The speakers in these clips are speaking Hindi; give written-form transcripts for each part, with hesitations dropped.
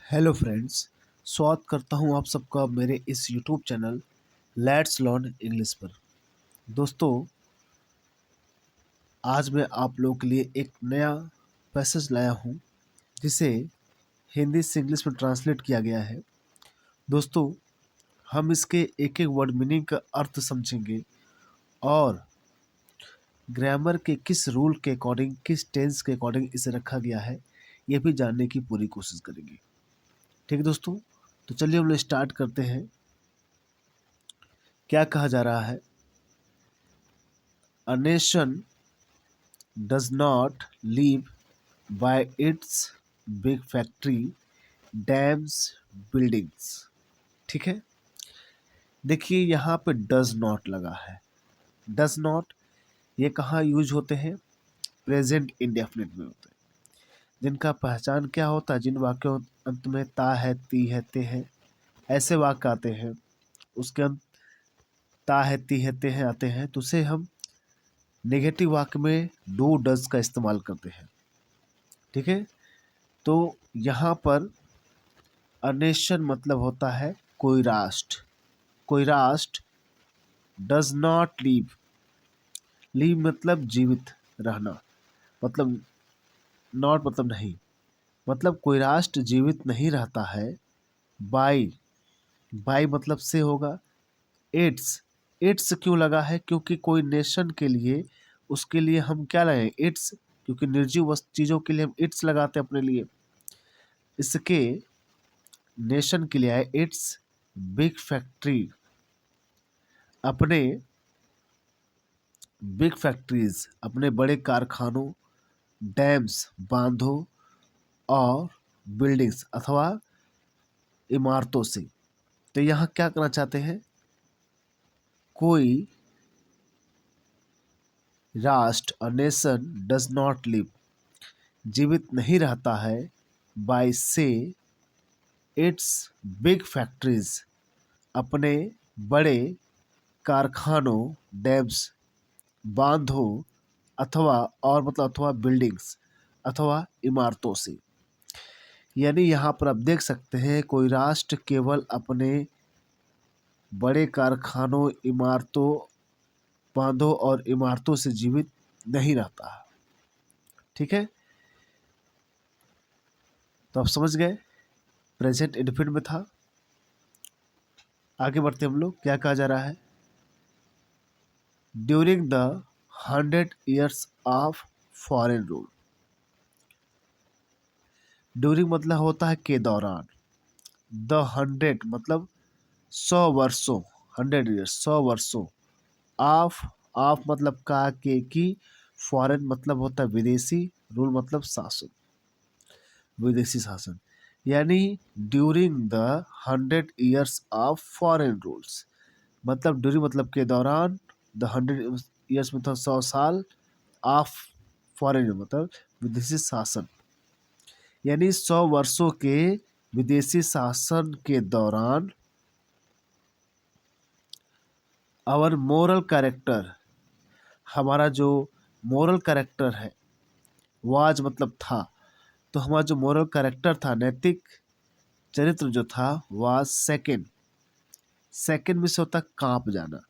Hello friends. स्वागत करता हूं आप सबका मेरे इस YouTube channel let's learn English पर। दोस्तों, आज मैं आप लोगों के लिए एक नया पैसेज लाया हूं जिसे हिंदी से इंग्लिश में ट्रांसलेट किया गया है। दोस्तों, हम इसके एक एक वर्ड मीनिंग का अर्थ समझेंगे और ग्रामर के किस रूल के अकॉर्डिंग, किस टेंस के अकॉर्डिंग इसे रखा गया है, ये भी जानने की पूरी कोशिश करेंगे। ठीक है दोस्तों, तो चलिए हम लोग स्टार्ट करते हैं। क्या कहा जा रहा है? A nation does not live by its big factory, dams, buildings। ठीक है, देखिए यहाँ पे डज नॉट लगा है। डज नॉट ये कहाँ यूज होते हैं? प्रेजेंट इंडेफिनिट में होते हैं, जिनका पहचान क्या होता है? जिन वाक्यों अंत में ता है, ती है, ते है, ऐसे वाक्य आते हैं, उसके अंत ता है, ती है, ते है आते हैं, तो उसे हम नेगेटिव वाक्य में डू डज का इस्तेमाल करते हैं। ठीक है, तो यहाँ पर अ नेशन मतलब होता है कोई राष्ट्र। कोई राष्ट्र डज नॉट लीव। लीव मतलब जीवित रहना, मतलब नॉट मतलब नहीं, मतलब कोई राष्ट्र जीवित नहीं रहता है। बाई, बाई मतलब से होगा। इट्स, इट्स क्यों लगा है? क्योंकि कोई नेशन के लिए, उसके लिए हम क्या लगाएं? इट्स, क्योंकि निर्जीव वस्तु चीज़ों के लिए हम इट्स लगाते हैं अपने लिए। इसके नेशन के लिए है इट्स बिग फैक्ट्री। अपने बिग फैक्ट्रीज, अपने बड़े कारखानों, डैम्स बांधों, और बिल्डिंग्स अथवा इमारतों से। तो यहाँ क्या करना चाहते हैं? कोई राष्ट्र, a nation does not live, जीवित नहीं रहता है, बाय से इट्स बिग फैक्ट्रीज, अपने बड़े कारखानों, डैम्स बांधों, अथवा और मतलब अथवा बिल्डिंग्स अथवा इमारतों से। यानी यहाँ पर आप देख सकते हैं कोई राष्ट्र केवल अपने बड़े कारखानों, इमारतों, बांधों और इमारतों से जीवित नहीं रहता है। ठीक है, तो आप समझ गए, प्रेजेंट इंडेफिनिट में था। आगे बढ़ते हम लोग। क्या कहा जा रहा है? During the 100 years of foreign rule. During मतलब होता है के दौरान। द 100 मतलब 100 वर्षों, 100 years 100 वर्षों। ऑफ, ऑफ मतलब का, के, की। फॉरेन मतलब होता है विदेशी, रूल मतलब शासन, विदेशी शासन। यानी during the 100 years of foreign rules, मतलब ड्यूरिंग मतलब के दौरान, द 100 years मतलब 100 साल, ऑफ फॉरेन मतलब विदेशी शासन, यानी 100 वर्षों के विदेशी शासन के दौरान आवर मोरल कैरेक्टर, हमारा जो मोरल कैरेक्टर है, वाज मतलब था, तो हमारा जो मोरल कैरेक्टर था, नैतिक चरित्र जो था, वाज सेकेंड। सेकेंड में से होता कांप जाना।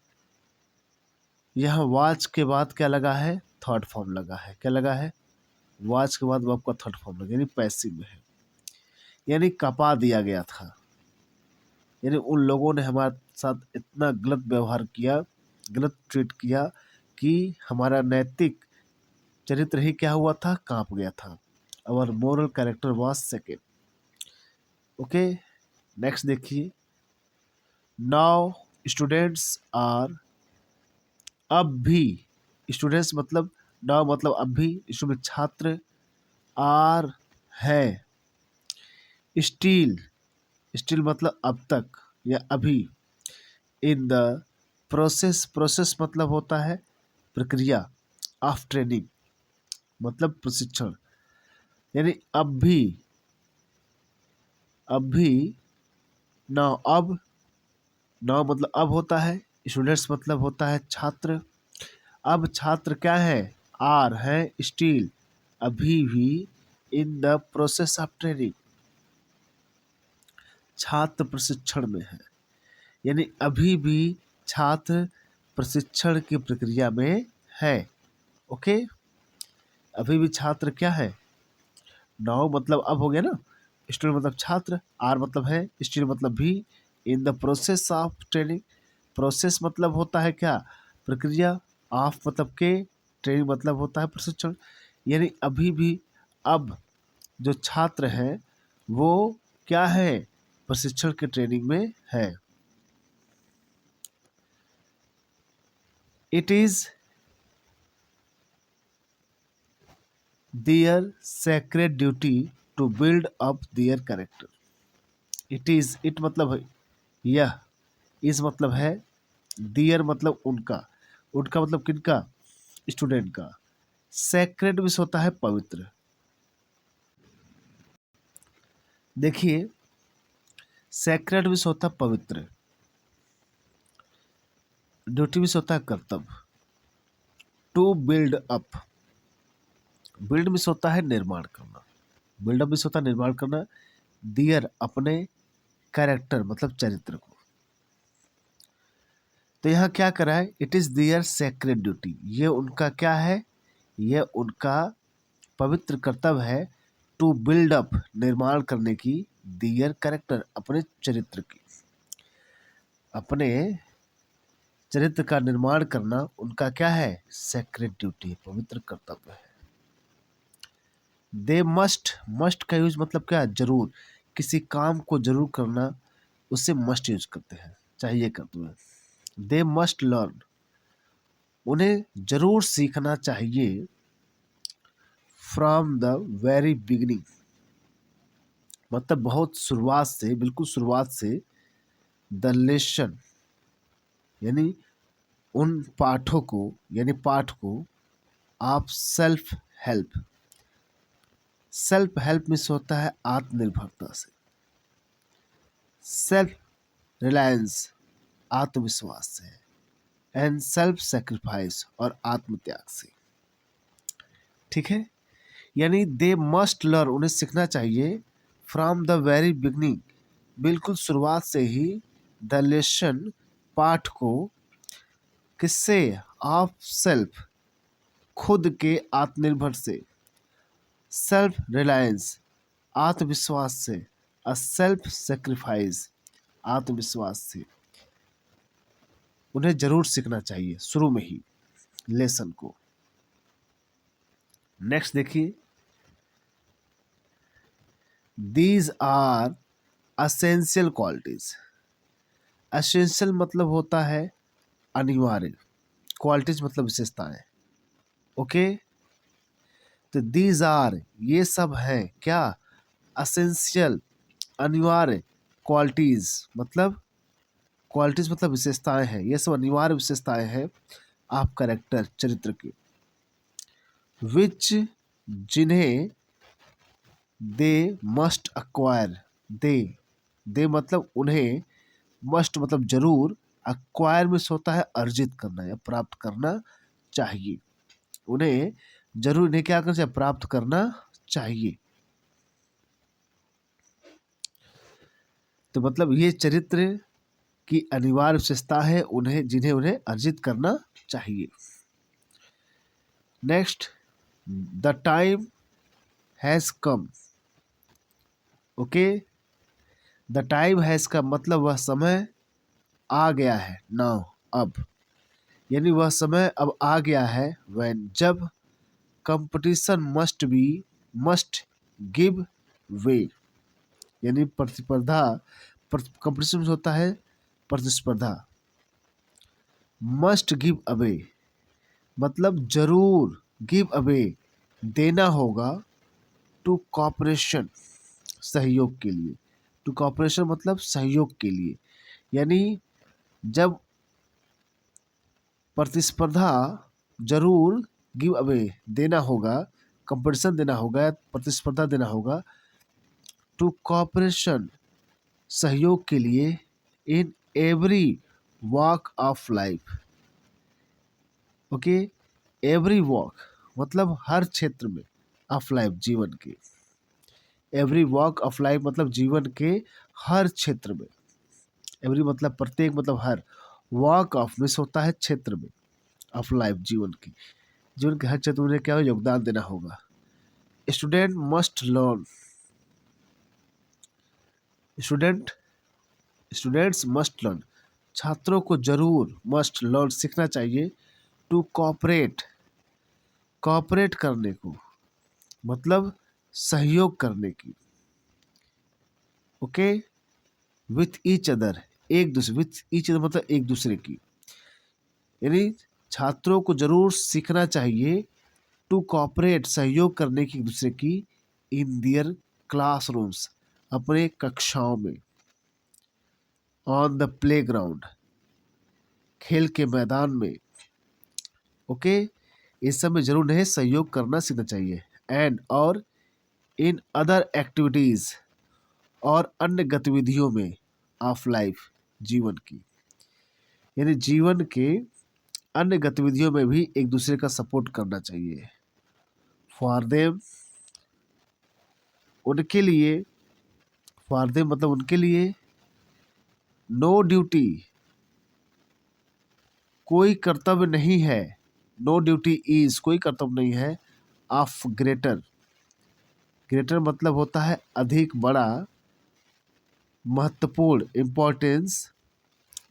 यहाँ वाज के बाद क्या लगा है? थर्ड फॉर्म लगा है। क्या लगा है? वाज के बाद वर्ब का थर्ड फॉर्म लगा, यानी पैसिव में है, यानी कपा दिया गया था। यानी उन लोगों ने हमारे साथ इतना गलत व्यवहार किया, गलत ट्रीट किया कि हमारा नैतिक चरित्र ही क्या हुआ था? कांप गया था। Our moral character was second. Okay, next देखिए। नाउ स्टूडेंट्स आर, अब भी, स्टूडेंट्स मतलब नाउ मतलब अब भी, इसमें छात्र, आर है, स्टील, स्टील मतलब अब तक या अभी, इन द प्रोसेस, प्रोसेस मतलब होता है प्रक्रिया, ऑफ ट्रेनिंग मतलब प्रशिक्षण, यानी अब भी, अब भी। नाउ अब, नाउ मतलब अब होता है, स्टूडेंट्स मतलब होता है छात्र। अब छात्र क्या है? आर है, स्टील, अभी भी, in the process of training, छात्र प्रशिक्षण में है, यानी अभी भी छात्र प्रशिक्षण की प्रक्रिया में है। ओके, अभी भी छात्र क्या है, नाउ मतलब अब हो गया ना, स्टूडेंट मतलब छात्र, आर मतलब है, स्टूडेंट मतलब भी, in the process of training, process मतलब होता है क्या, प्रक्रिया, ऑफ मतलब के, ट्रेनिंग मतलब होता है प्रशिक्षण, यानी अभी भी अब जो छात्र हैं वो क्या है, प्रशिक्षण के ट्रेनिंग में है। It is their sacred duty to build up their character. It is, it मतलब है यह, इज मतलब है, दियर मतलब उनका, उनका मतलब किनका, स्टूडेंट का, सेक्रेड विष होता है पवित्र। देखिए, सेक्रेड विष होता है पवित्र, ड्यूटी विष होता है कर्तव्य, टू बिल्ड अप, बिल्ड विष होता है निर्माण करना, बिल्डअप विष होता है निर्माण करना, दियर अपने, कैरेक्टर मतलब चरित्र को। तो यहाँ क्या करा है, it is their sacred duty, ये उनका क्या है, ये उनका पवित्र कर्तव्य है, टू बिल्ड अप निर्माण करने की, दियर कैरेक्टर अपने चरित्र की, अपने चरित्र का निर्माण करना उनका क्या है, सेक्रेड ड्यूटी, पवित्र कर्तव्य है। दे मस्ट, मस्ट का यूज मतलब क्या, जरूर, किसी काम को जरूर करना, उससे मस्ट यूज करते हैं, चाहिए करते हैं। दे मस्ट लर्न, उन्हें जरूर सीखना चाहिए, फ्रॉम द वेरी बिगिनिंग, मतलब बहुत शुरुआत से, बिल्कुल शुरुआत से, द लेसन, यानी उन पाठों को, यानी पाठ को, आप सेल्फ हेल्प, सेल्फ हेल्प में से होता है आत्मनिर्भरता से, सेल्फ रिलायंस आत्मविश्वास से, एंड सेल्फ सेक्रीफाइस और आत्मत्याग से। ठीक है, यानी दे मस्ट लर्न, उन्हें सीखना चाहिए, फ्रॉम द वेरी बिगनिंग, बिल्कुल शुरुआत से ही, द लेसन पाठ को, किससे, ऑफ सेल्फ खुद के आत्मनिर्भर से, सेल्फ रिलायंस आत्मविश्वास से, अ सेल्फ सेक्रीफाइस आत्मविश्वास से, उन्हें जरूर सीखना चाहिए शुरू में ही लेसन को। नेक्स्ट देखिए, these are essential qualities, essential मतलब होता है अनिवार्य, क्वालिटीज मतलब विशेषताएं। ओके, तो दीज आर ये सब हैं क्या, असेंशियल अनिवार्य, क्वालिटीज मतलब, क्वालिटीज मतलब विशेषताएं हैं, ये सब अनिवार्य विशेषताएं हैं आप कैरेक्टर चरित्र की, विच जिन्हें दे मस्ट अक्वायर, दे, दे मतलब उन्हें, मस्ट मतलब जरूर, अक्वायर में होता है अर्जित करना या प्राप्त करना चाहिए, उन्हें जरूर, इन्हें क्या करना चाहिए, प्राप्त करना चाहिए। तो मतलब ये चरित्र की अनिवार्य विशेषता है, उन्हें, जिन्हें उन्हें अर्जित करना चाहिए। Next, the time has come. Okay, the time has का मतलब वह समय आ गया है, नाउ अब, यानी वह समय अब आ गया है, व्हेन जब, competition must be, must give way, यानी प्रतिस्पर्धा, कंपटीशन होता है प्रतिस्पर्धा, मस्ट गिव अवे मतलब जरूर, गिव अवे देना होगा, टू कॉपरेशन सहयोग के लिए, टू कॉपरेशन मतलब सहयोग के लिए, यानी जब प्रतिस्पर्धा, जरूर गिव अवे देना होगा, कंपटीशन देना होगा, प्रतिस्पर्धा देना होगा, टू कॉपरेशन सहयोग के लिए, in every walk of life. Okay, every walk मतलब हर क्षेत्र में, ऑफ लाइफ जीवन के, एवरी वॉक ऑफ लाइफ मतलब जीवन के हर क्षेत्र में, एवरी मतलब प्रत्येक, मतलब हर, वॉक ऑफ मिस होता है क्षेत्र में, ऑफ लाइफ जीवन के हर क्षेत्र में क्या हो, योगदान देना होगा। Student must learn, student students must learn, छात्रों को जरूर, मस्ट लर्न सीखना चाहिए, टू कोऑपरेट, कोऑपरेट करने को मतलब सहयोग करने की, ओके, विथ ईच अदर, एक दूसरे, विथ ईच अदर मतलब एक दूसरे की, यानी छात्रों को जरूर सीखना चाहिए, टू कोऑपरेट सहयोग करने की एक दूसरे की, इन दियर क्लासरूम्स अपने कक्षाओं में, ऑन द प्लेग्राउंड खेल के मैदान में, ओके, इस सब में जरूर नहीं सहयोग करना सीखना चाहिए, एंड और इन अदर एक्टिविटीज और अन्य गतिविधियों में, ऑफ लाइफ जीवन की, यानी जीवन के अन्य गतिविधियों में भी एक दूसरे का सपोर्ट करना चाहिए। फॉर देम उनके लिए, फॉर देम मतलब उनके लिए, नो ड्यूटी कोई कर्तव्य नहीं है, नो ड्यूटी इज कोई कर्तव्य नहीं है, ऑफ ग्रेटर, ग्रेटर मतलब होता है अधिक बड़ा, महत्वपूर्ण इम्पोर्टेंस,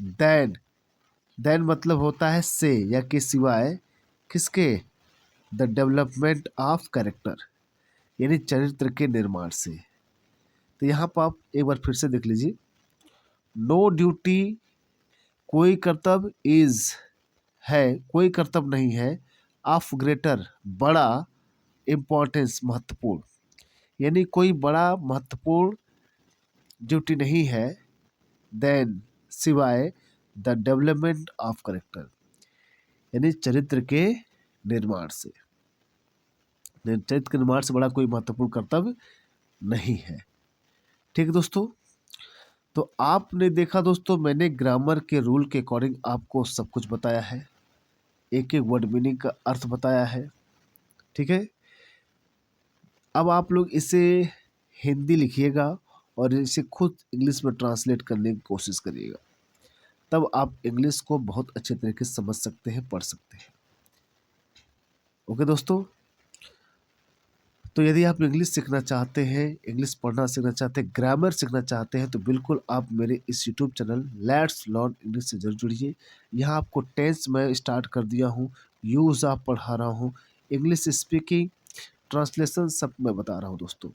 देन, देन मतलब होता है से या के सिवाय, किसके, द डेवलपमेंट ऑफ कैरेक्टर यानी चरित्र के निर्माण से। तो यहाँ पर आप एक बार फिर से देख लीजिए, नो ड्यूटी कोई कर्तव्य, इज है कोई कर्तव्य नहीं है, ऑफ ग्रेटर बड़ा, इम्पोर्टेंस महत्वपूर्ण, यानी कोई बड़ा महत्वपूर्ण ड्यूटी नहीं है, देन सिवाय, द डेवलपमेंट ऑफ करेक्टर यानी चरित्र के निर्माण से, चरित्र के निर्माण से बड़ा कोई महत्वपूर्ण कर्तव्य नहीं है। ठीक है दोस्तों, तो आपने देखा दोस्तों, मैंने ग्रामर के रूल के अकॉर्डिंग आपको सब कुछ बताया है, एक एक वर्ड मीनिंग का अर्थ बताया है। ठीक है, अब आप लोग इसे हिंदी लिखिएगा और इसे खुद इंग्लिश में ट्रांसलेट करने की कोशिश करिएगा, तब आप इंग्लिश को बहुत अच्छे तरीके से समझ सकते हैं, पढ़ सकते हैं। ओके दोस्तों, तो यदि आप इंग्लिश सीखना चाहते हैं, इंग्लिश पढ़ना सीखना चाहते हैं, ग्रामर सीखना चाहते हैं, तो बिल्कुल आप मेरे इस YouTube channel let's learn English से जरूर जुड़िए। यहाँ आपको टेंस मैं स्टार्ट कर दिया हूँ, यूज़ आप पढ़ा रहा हूँ, इंग्लिश स्पीकिंग, ट्रांसलेशन सब मैं बता रहा हूँ दोस्तों।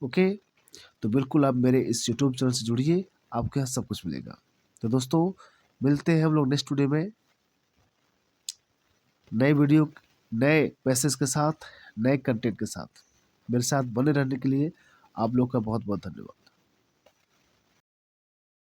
ओके, तो बिल्कुल आप मेरे इस यूट्यूब चैनल से जुड़िए, आपके यहाँ सब कुछ मिलेगा। तो दोस्तों, मिलते हैं हम लोग नेक्स्ट वीडियो में नए वीडियो, नए पैसेज के साथ, नए कंटेंट के साथ। मेरे साथ बने रहने के लिए आप लोग का बहुत बहुत धन्यवाद।